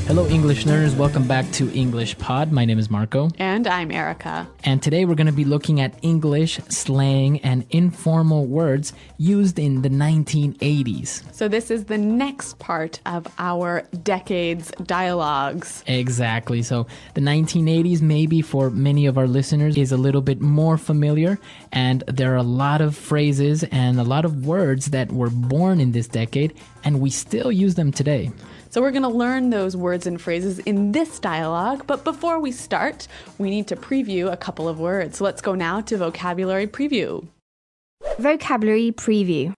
Hello, English learners. Welcome back to English Pod. My name is Marco. And I'm Erica. And today we're going to be looking at English, slang, and informal words used in the 1980s. So this is the next part of our decades dialogues. Exactly. So the 1980s, maybe for many of our listeners, is a little bit more familiar. And there are a lot of phrases and a lot of words that were born in this decade, and we still use them today. So we're going to learn those words and phrases in this dialogue, but before we start, we need to preview a couple of words. So let's go now to vocabulary preview. Vocabulary preview.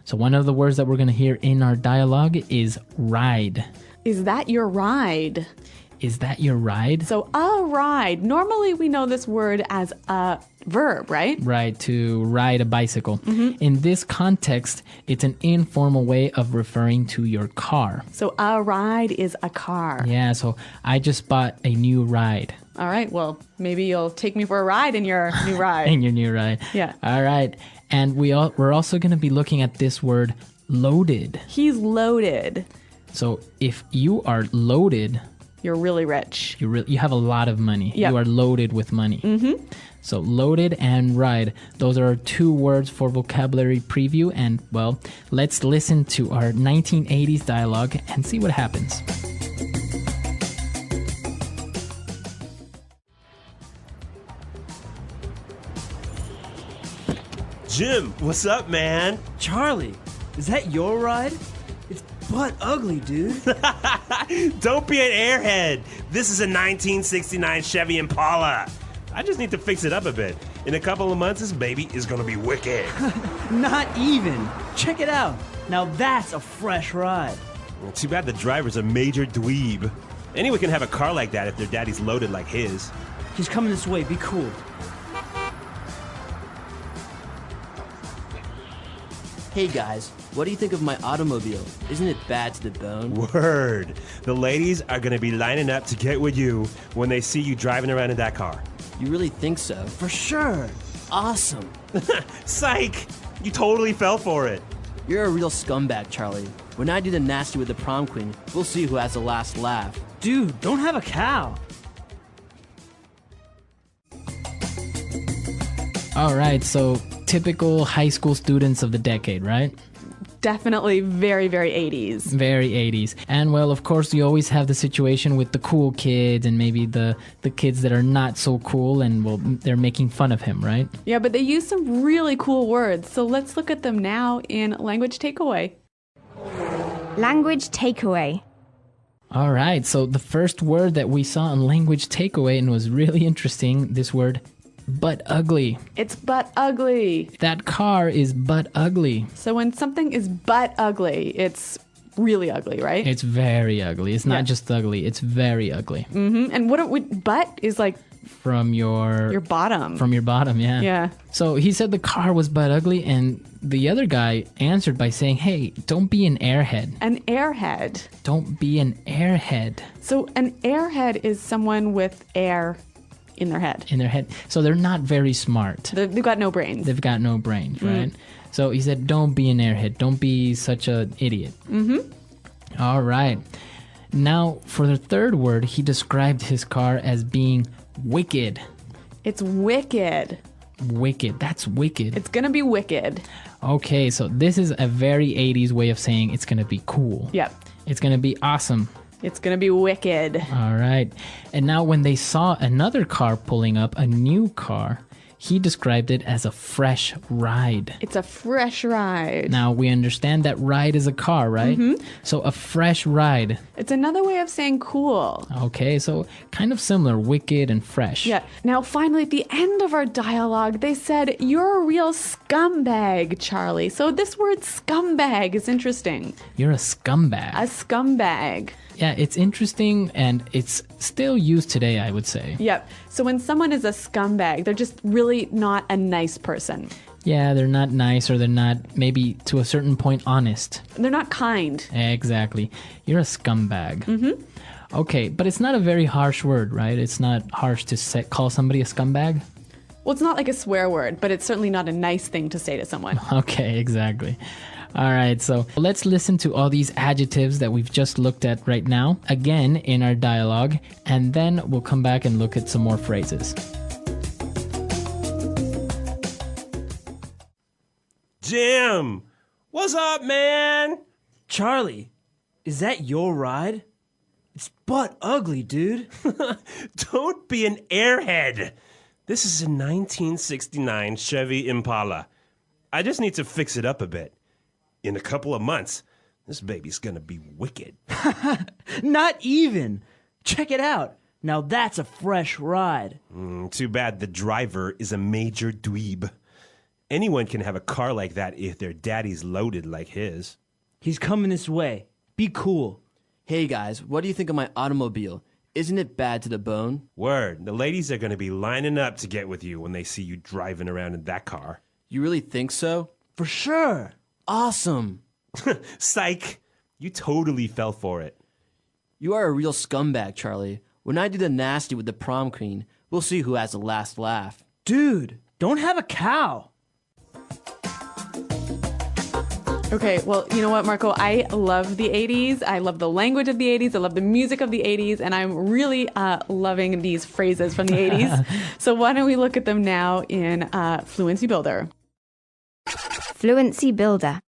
So one of the words that we're going to hear in our dialogue is ride. Is that your ride? Is that your ride? So a ride. Normally we know this word as a verb, right? Right, to ride a bicycle. In this context, it's an informal way of referring to your car. So a ride is a car. Yeah, so I just bought a new ride. All right, well, maybe you'll take me for a ride in your new ride. In your new ride. Yeah. All right. And we're also going to be looking at this word loaded. He's loaded. So if you are loaded, you're really rich. You have a lot of money. Yep. You are loaded with money. So loaded and ride, those are our two words for vocabulary preview. And, well, let's listen to our 1980s dialogue and see what happens. Jim, what's up, man? Charlie, is that your ride? It's butt ugly, dude. Don't be an airhead. This is a 1969 Chevy Impala. I just need to fix it up a bit. In a couple of months, this baby is gonna be wicked. Not even. Check it out. Now that's a fresh ride. Well, too bad the driver's a major dweeb. Anyone can have a car like that if their daddy's loaded like his. He's coming this way. Be cool. Hey guys, what do you think of my automobile? Isn't it bad to the bone? Word. The ladies are gonna be lining up to get with you when they see you driving around in that car. You really think so? For sure. Awesome. Psych! You totally fell for it. You're a real scumbag, Charlie. When I do the nasty with the prom queen, we'll see who has the last laugh. Dude, don't have a cow. All right, so typical high school students of the decade, right? Definitely very, very 80s. Very 80s. And, well, of course, you always have the situation with the cool kids and maybe the kids that are not so cool and, well, they're making fun of him, right? Yeah, but they use some really cool words. So let's look at them now in Language Takeaway. Language takeaway. All right, so the first word that we saw in Language Takeaway and was really interesting, this word, butt ugly. It's butt ugly. That car is butt ugly. So when something is butt ugly, it's really ugly, right? It's very ugly. It's not just ugly, it's very ugly. And butt is like From your bottom. From your bottom, yeah. Yeah. So he said the car was butt ugly, and the other guy answered by saying, hey, don't be an airhead. An airhead. Don't be an airhead. So an airhead is someone with air in their head. In their head. So they're not very smart. They've got no brains. They've got no brains, right? So he said, don't be an airhead. Don't be such an idiot. All right. Now, for the third word, he described his car as being wicked. It's wicked. Wicked. That's wicked. It's gonna be wicked. Okay, so this is a very 80s way of saying it's going to be cool. Yep. It's going to be awesome. It's gonna be wicked. All right. And now when they saw another car pulling up, a new car, he described it as a fresh ride. It's a fresh ride. Now we understand that ride is a car, right? So a fresh ride. It's another way of saying cool. Okay, so kind of similar, wicked and fresh. Yeah. Now, finally, at the end of our dialogue, they said, you're a real scumbag, Charlie. So this word scumbag is interesting. You're a scumbag. A scumbag. Yeah, it's interesting and it's still used today, I would say. Yep. So when someone is a scumbag, they're just really not a nice person. Yeah, they're not nice or they're not, maybe to a certain point, honest. They're not kind. Exactly. You're a scumbag. Okay, but it's not a very harsh word, right? It's not harsh to call somebody a scumbag. Well, it's not like a swear word, but it's certainly not a nice thing to say to someone. Okay, exactly. All right, so let's listen to all these adjectives that we've just looked at right now, again in our dialogue, and then we'll come back and look at some more phrases. Jim, what's up, man? Charlie, is that your ride? It's butt ugly, dude. Don't be an airhead. This is a 1969 Chevy Impala. I just need to fix it up a bit. In a couple of months, this baby's gonna be wicked. Not even. Check it out. Now that's a fresh ride. Too bad the driver is a major dweeb. Anyone can have a car like that if their daddy's loaded like his. He's coming this way. Be cool. Hey guys, what do you think of my automobile? Isn't it bad to the bone? Word, the ladies are gonna be lining up to get with you when they see you driving around in that car. You really think so? For sure. Awesome. Psych! You totally fell for it. You are a real scumbag, Charlie. When I do the nasty with the prom queen, we'll see who has the last laugh. Dude, don't have a cow. Okay, well, you know what, Marco? I love the 80s. I love the language of the 80s. I love the music of the 80s. And I'm really loving these phrases from the 80s. So why don't we look at them now in Fluency Builder? Fluency Builder.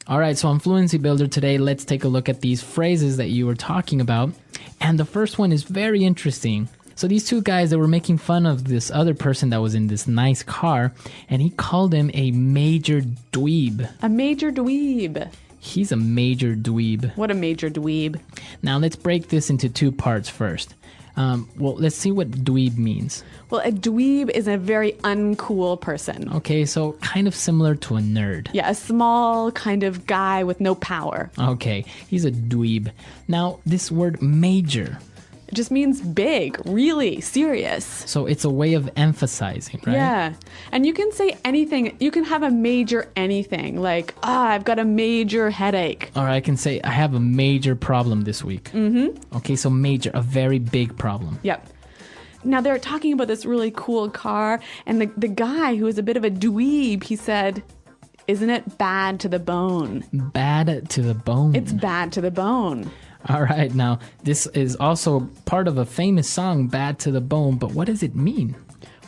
All right, so on Fluency Builder today, let's take a look at these phrases that you were talking about. And the first one is very interesting. So these two guys that were making fun of this other person that was in this nice car, and he called him a major dweeb. A major dweeb. He's a major dweeb. What a major dweeb. Now let's break this into two parts first. Well, let's see what dweeb means. Well, a dweeb is a very uncool person. Okay, so kind of similar to a nerd. Yeah, a small kind of guy with no power. Okay, he's a dweeb. Now, this word major. It just means big, really serious. So it's a way of emphasizing, right? Yeah. And you can say anything. You can have a major anything, like, I've got a major headache. Or I can say, I have a major problem this week. Mm-hmm. Okay, so major, a very big problem. Yep. Now they're talking about this really cool car, and the guy who is a bit of a dweeb, he said, isn't it bad to the bone? Bad to the bone. It's bad to the bone. All right, now this is also part of a famous song, Bad to the Bone, but what does it mean?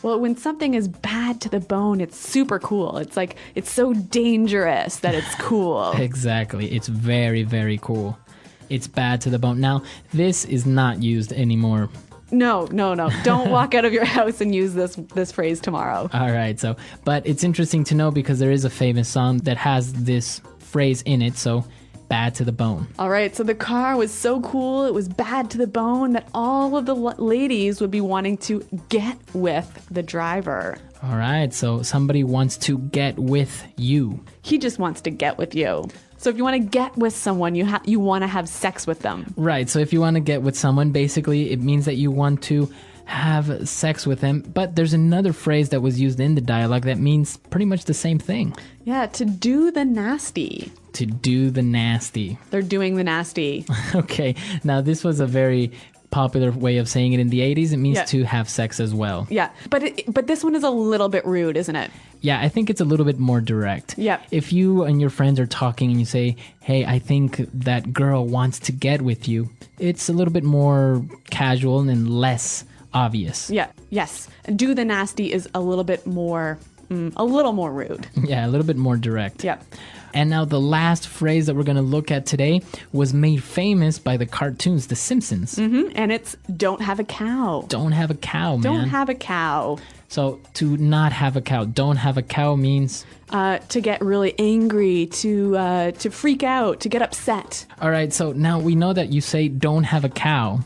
Well, when something is bad to the bone, it's super cool. It's like, it's so dangerous that it's cool. Exactly. It's very, very cool. It's bad to the bone. Now, this is not used anymore. No. Don't walk out of your house and use this phrase tomorrow. All right, but it's interesting to know because there is a famous song that has this phrase in it, so bad to the bone. All right, so the car was so cool, it was bad to the bone that all of the ladies would be wanting to get with the driver. All right, so somebody wants to get with you. He just wants to get with you. So if you want to get with someone, you want to have sex with them. Right, so if you want to get with someone, basically it means that you want to have sex with them. But there's another phrase that was used in the dialogue that means pretty much the same thing. Yeah, to do the nasty. To do the nasty. They're doing the nasty. Okay, now this was a very popular way of saying it in the 80s. It means to have sex as well. Yeah, but this one is a little bit rude, isn't it? Yeah, I think it's a little bit more direct. Yeah. If you and your friends are talking and you say, hey, I think that girl wants to get with you, it's a little bit more casual and less obvious. Yeah, yes. Do the nasty is a little bit more, rude. Yeah, a little bit more direct. Yeah. And now the last phrase that we're going to look at today was made famous by the cartoons, The Simpsons. Mm-hmm. And it's don't have a cow. Don't have a cow, man. Don't have a cow. So to not have a cow, don't have a cow means? To get really angry, to freak out, to get upset. All right, so now we know that you say don't have a cow,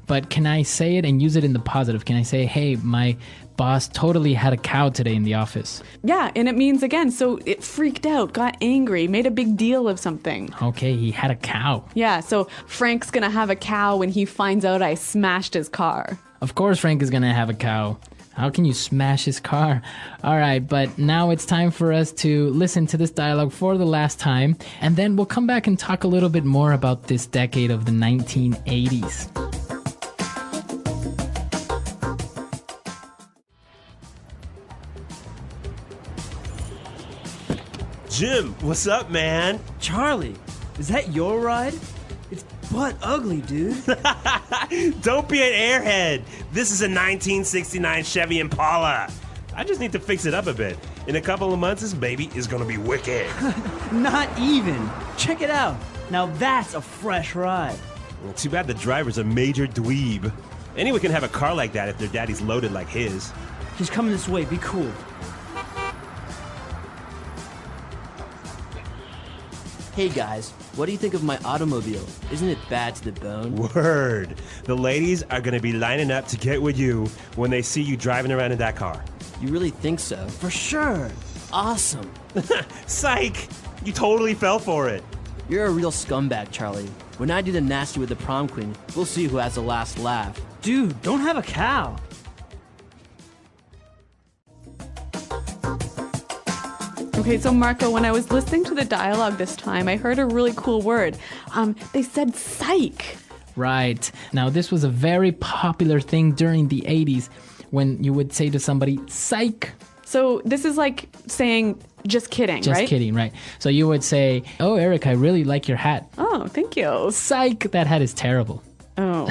but can I say it and use it in the positive? Can I say, hey, my boss totally had a cow today in the office? Yeah, and it means, again, so it freaked out, got angry, made a big deal of something. Okay, he had a cow. Yeah, so Frank's gonna have a cow when he finds out I smashed his car. Of course Frank is gonna have a cow. How can you smash his car? All right, but now it's time for us to listen to this dialogue for the last time, and then we'll come back and talk a little bit more about this decade of the 1980s. Jim, what's up, man? Charlie, is that your ride? It's butt ugly, dude. Don't be an airhead. This is a 1969 Chevy Impala. I just need to fix it up a bit. In a couple of months, this baby is gonna be wicked. Not even. Check it out. Now that's a fresh ride. Well, too bad the driver's a major dweeb. Anyone can have a car like that if their daddy's loaded like his. He's coming this way. Be cool. Hey guys, what do you think of my automobile? Isn't it bad to the bone? Word. The ladies are gonna be lining up to get with you when they see you driving around in that car. You really think so? For sure. Awesome. Psych! You totally fell for it. You're a real scumbag, Charlie. When I do the nasty with the prom queen, we'll see who has the last laugh. Dude, don't have a cow. Okay, so Marco, when I was listening to the dialogue this time, I heard a really cool word. They said psych. Right. Now, this was a very popular thing during the 80s when you would say to somebody, psych. So this is like saying just kidding, Just right? kidding, right? So you would say, oh, Eric, I really like your hat. Oh, thank you. Psych, that hat is terrible. Oh.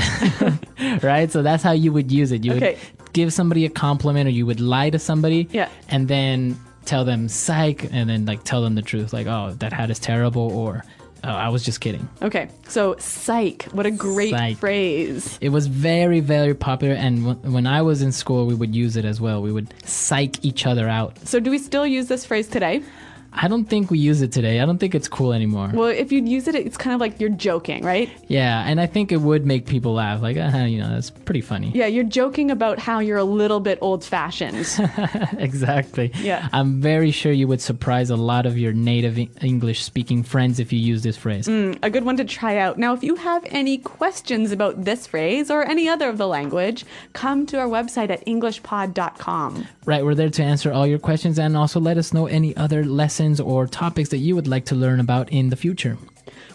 Right? So that's how you would use it. You Okay. would give somebody a compliment or you would lie to somebody. Yeah. And then tell them psych and then like tell them the truth. Like, oh, that hat is terrible or oh, I was just kidding. Okay, so psych. What a great Psych. phrase. It was very, very popular. And when I was in school, we would use it as well. We would psych each other out. So do we still use this phrase today? I don't think we use it today. I don't think it's cool anymore. Well, if you'd use it, it's kind of like you're joking, right? Yeah, and I think it would make people laugh. Like, that's pretty funny. Yeah, you're joking about how you're a little bit old-fashioned. Exactly. Yeah. I'm very sure you would surprise a lot of your native English-speaking friends if you use this phrase. A good one to try out. Now, if you have any questions about this phrase or any other of the language, come to our website at englishpod.com. Right, we're there to answer all your questions and also let us know any other lessons or topics that you would like to learn about in the future.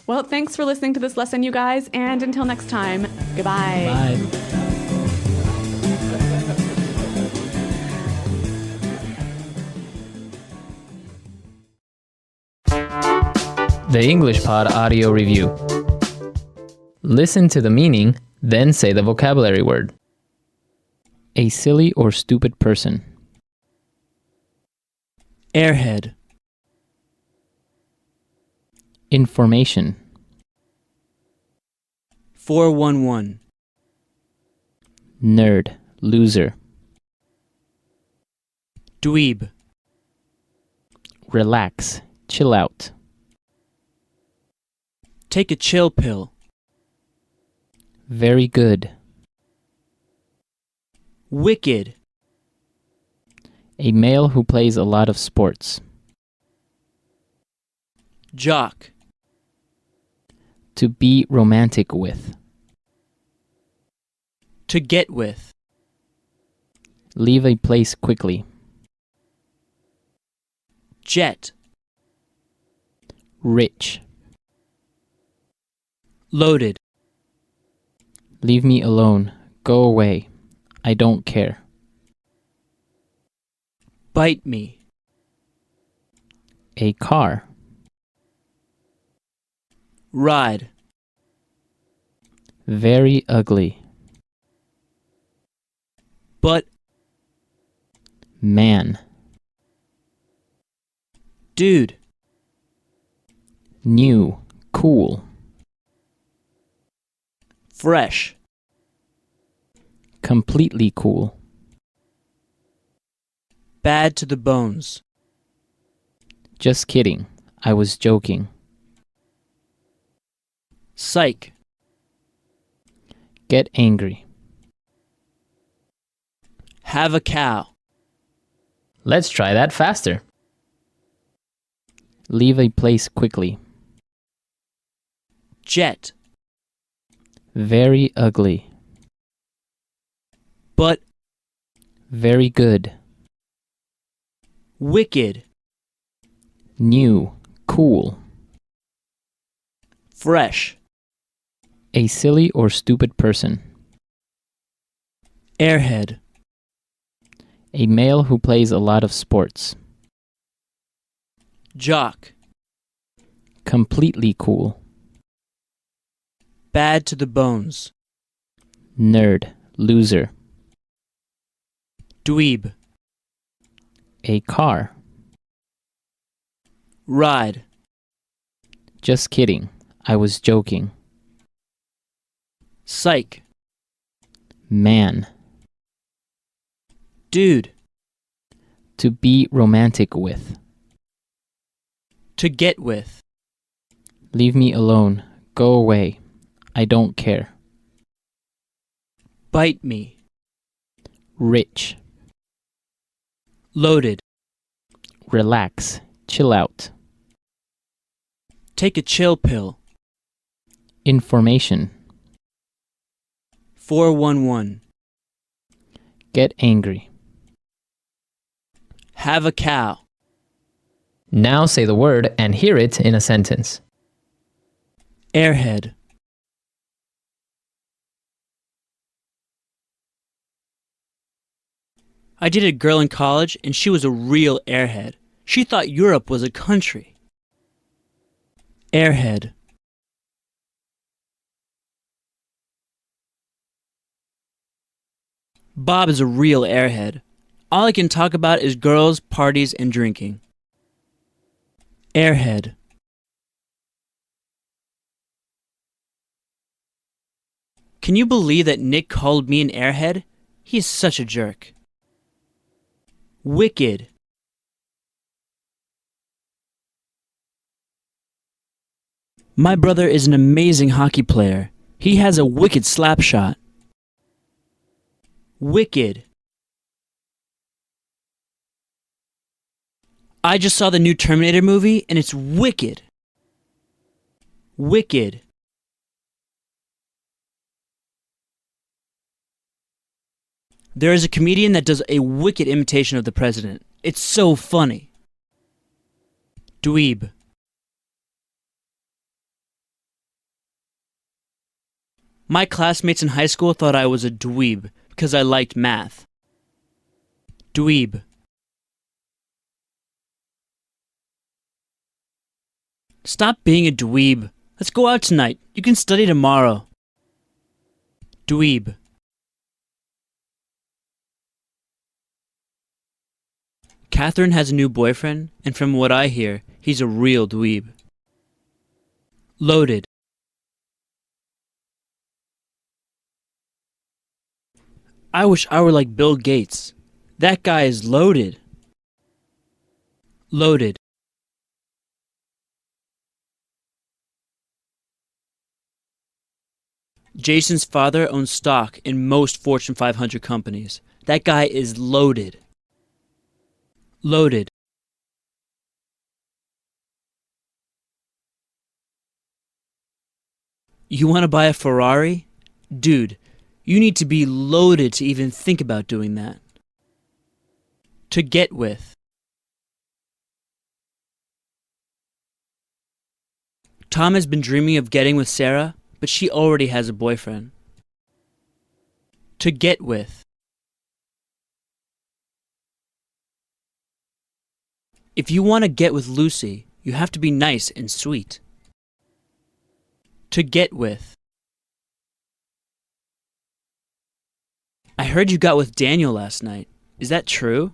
Well, thanks for listening to this lesson, you guys, and until next time, goodbye. Bye. The English Pod Audio Review. Listen to the meaning, then say the vocabulary word. A silly or stupid person. Airhead. Information. 411. Nerd. Loser. Dweeb. Relax. Chill out. Take a chill pill. Very good. Wicked. A male who plays a lot of sports. Jock. To be romantic with. To get with. Leave a place quickly. Jet. Rich. Loaded. Leave me alone. Go away. I don't care. Bite me. A car. Ride. Very ugly. But. Man. Dude. New. Cool. Fresh. Completely cool. Bad to the bones. Just kidding. I was joking. Psych. Get angry. Have a cow. Let's try that faster. Leave a place quickly. Jet. Very ugly. But. Very good. Wicked. New. Cool. Fresh. A silly or stupid person. Airhead. A male who plays a lot of sports. Jock. Completely cool. Bad to the bones. Nerd. Loser. Dweeb. A car. Ride. Just kidding. I was joking. Psych. Man. Dude. To be romantic with. To get with. Leave me alone. Go away. I don't care. Bite me. Rich. Loaded. Relax. Chill out. Take a chill pill. Information. 411. Get angry. Have a cow. Now say the word and hear it in a sentence. Airhead. I dated a girl in college and she was a real airhead. She thought Europe was a country. Airhead. Bob is a real airhead. All I can talk about is girls, parties, and drinking. Airhead. Can you believe that Nick called me an airhead? He is such a jerk. Wicked. My brother is an amazing hockey player. He has a wicked slap shot. Wicked. I just saw the new Terminator movie and it's wicked. Wicked. There is a comedian that does a wicked imitation of the president. It's so funny. Dweeb. My classmates in high school thought I was a dweeb because I liked math. Dweeb. Stop being a dweeb. Let's go out tonight. You can study tomorrow. Dweeb. Catherine has a new boyfriend, and from what I hear, he's a real dweeb. Loaded. I wish I were like Bill Gates. That guy is loaded. Loaded. Jason's father owns stock in most Fortune 500 companies. That guy is loaded. Loaded. You want to buy a Ferrari? Dude, you need to be loaded to even think about doing that. To get with. Tom has been dreaming of getting with Sarah, but she already has a boyfriend. To get with. If you want to get with Lucy, you have to be nice and sweet. To get with. I heard you got with Daniel last night. Is that true?